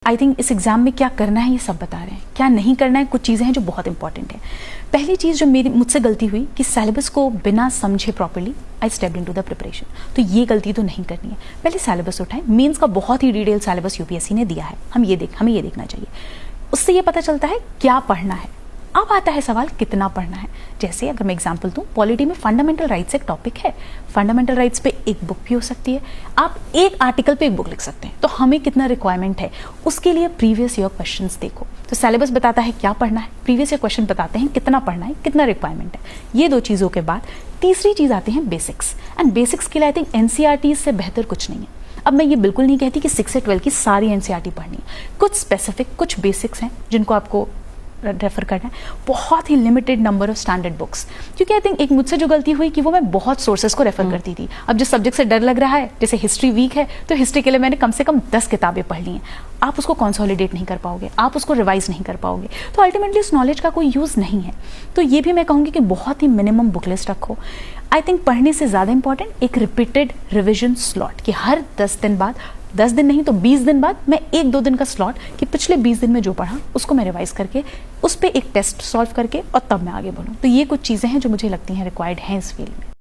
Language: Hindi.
आई थिंक इस एग्जाम में क्या करना है ये सब बता रहे हैं, क्या नहीं करना है कुछ चीज़ें हैं जो बहुत इंपॉर्टेंट है। पहली चीज़ जो मुझसे गलती हुई कि सिलेबस को बिना समझे properly I stepped into the preparation, तो ये गलती तो नहीं करनी है। पहले सिलेबस उठाएं, मेंस का बहुत ही डिटेल सिलेबस यूपीएससी ने दिया है, हमें ये देखना चाहिए। उससे ये पता चलता है क्या पढ़ना है। अब आता है सवाल कितना पढ़ना है। जैसे अगर मैं एग्जांपल दूं, पॉलिटी में फंडामेंटल राइट्स एक टॉपिक है, फंडामेंटल राइट्स पे एक बुक भी हो सकती है, आप एक आर्टिकल पे एक बुक लिख सकते हैं। तो हमें कितना रिक्वायरमेंट है उसके लिए प्रीवियस ईयर क्वेश्चंस देखो। तो सिलेबस बताता है क्या पढ़ना है, प्रीवियस ईयर क्वेश्चन बताते हैं कितना पढ़ना है, कितना रिक्वायरमेंट है। ये दो चीज़ों के बाद तीसरी चीज़ आती है बेसिक्स, एंड बेसिक्स के लिए आई थिंक एनसीईआरटी से बेहतर कुछ नहीं है। अब मैं ये बिल्कुल नहीं कहती कि 6 से 12 की सारी एनसीईआरटी पढ़नी है, कुछ स्पेसिफिक कुछ बेसिक्स हैं जिनको आपको रेफर करना है, बहुत ही limited number of standard books. क्योंकि आई थिंक एक मुझसे जो गलती हुई कि वो मैं बहुत सोर्सेज को रेफर करती थी। अब जिस सब्जेक्ट से डर लग रहा है, जैसे हिस्ट्री वीक है तो हिस्ट्री के लिए मैंने कम से कम 10 किताबें पढ़ ली हैं। आप उसको कंसोलिडेट नहीं कर पाओगे, आप उसको रिवाइज नहीं कर पाओगे, तो अल्टीमेटली उस नॉलेज का कोई यूज़ नहीं है। तो ये भी मैं कहूँगी कि बहुत ही मिनिमम बुक लिस्ट रखो। आई थिंक पढ़ने से ज़्यादा इंपॉर्टेंट एक रिपीटेड रिविजन स्लॉट, कि हर 10 दिन बाद, 10 दिन नहीं तो 20 दिन बाद मैं 1-2 दिन का स्लॉट, कि पिछले 20 दिन में जो पढ़ा उसको मैं रिवाइज करके उस पर एक टेस्ट सॉल्व करके और तब मैं आगे बढ़ूँ। तो ये कुछ चीज़ें हैं जो मुझे लगती हैं रिक्वायर्ड हैं इस फील्ड में।